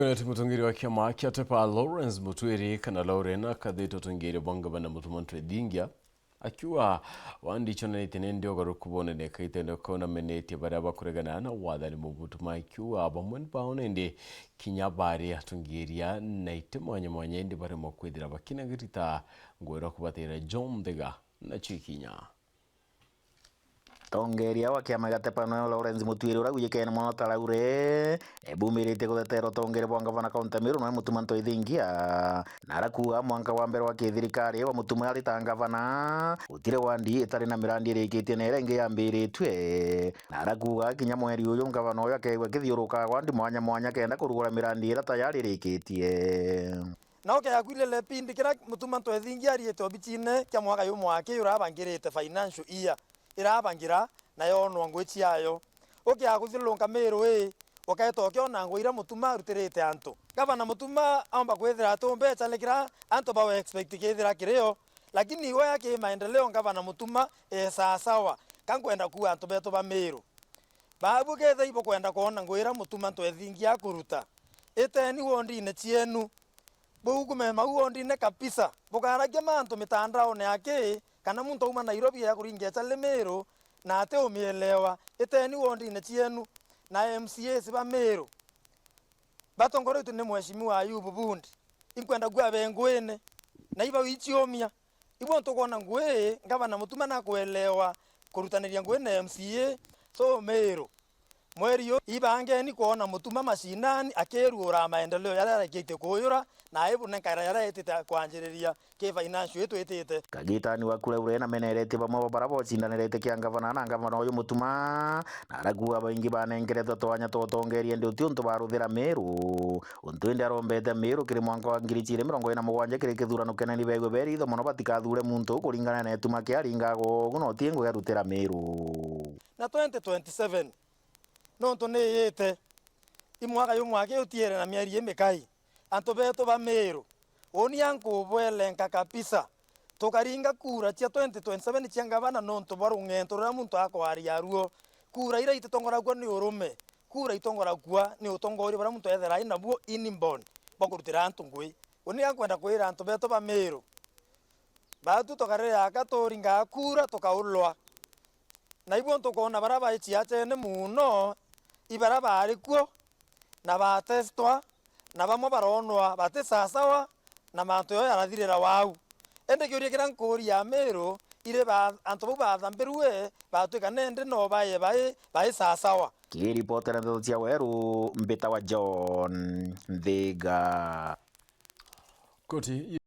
Kwenye mutungiri wa kiama kia tepa Lawrence Mutuiri kana Laurena kadhito tungiri bonga bana mutumantu edingia akiwa wandi chona itenende ogarukubone ne kaitende kona meneti baraba kuregana na wadani mubutuma akiwa abamwen baone ndi kinyabari atungiria na itemanya mwanya ndi bare mokwedira bakina girita ngwera kubatera John Dega na chikinya Tongeria wa kiama gatepa no Lawrence Mutuiri ura guyikene mono talaure ebumirite guthetero tongere bwanga bana kaunti no mutumanto ithingia narakuwa mwanka wa mbere wa kithirikari wa mutuma ari tanga bana utire wandi itari na mirandi irikitie na irenge yambiritwe narakuwa kinya mweri uyu ngavana uyu akegwa kithiuruka wandi mwanya kenda kurugura mirandi ira tayari irikitie na oke yakwirele pindi kira mutumanto ithingia ariete obichine kya mwaka yu mwake urabangirite financial year irabangira na yonwa ngwichi yayo oke akuthilunga miru okaetokyo na ngwira mutuma rutirite antu gavana mutuma amba kwithira tumbe chalekira antu bawe expect kithira kirio lakini iwe yake maendeleo gavana mutuma sawa kankwenda ku antu beto ba miru babu kethe ibo kwenda kuona ngwira mutuma twethingia kuruta eteni wondi ne chienu bugume mauondi ne kabisa bukaragia mantu mitandao ne yake kana muntu uma Nairobi ya kuringia chale Meru na ate umielewa eteni wondi ne chienu na MCA siba Meru batongore tu ne mheshimiwa Ayubu Bundi inkwenda gwa bengwene na iba wichiomia ibo ntokona ngwe ngavana mutuma na kuelewa kurutaniria ngwene MCA so Meru mweri yo ibange ni kuona mutuma mashinani akerura maendeleo yara kite kuyura na ebu nenkara yara etete kwanjiriria ke financial yetu etete kagitani wa kule urena menerete bamwe barabo cindanirete kia ngavana na ngavana uyu mutuma naraguwa baingi banengeretwo twanya totongerie ndi uti baruthira Meru untwende arombete Meru kiri mwanka wa 2027 kiri kithurano keneni begwe beri tho mono batikathure muntu kuringana na etuma kia ringago guno tiengo garutira Meru na 2027 nonto ne yete imwaka yu mwake utiere na miari emekai anto beto ba Meru oni yanku bwelenka kabisa tokaringa kura cia 2027 ciangavana nonto barungento ra muntu akwari yaruo kura ira itongora kwa ni urume kura itongora kwa ni utongori bara muntu ethera ina buo inimbon bakurutira antu ngui oni yankwenda kwira anto beto ba Meru batu tokarera akatoringa kura tokaulwa na ibo ntokona baraba ichiachene muno ibara bari kuo na batestwa na bamwe baronwa bate sasawa na mantu yo yarathirira wau ende kyorie kira nkori ya Meru ire ba antu bo bathamberwe batwika nende no bae sasawa ki reporter ndo cia weru mbita wa John Thiga Koti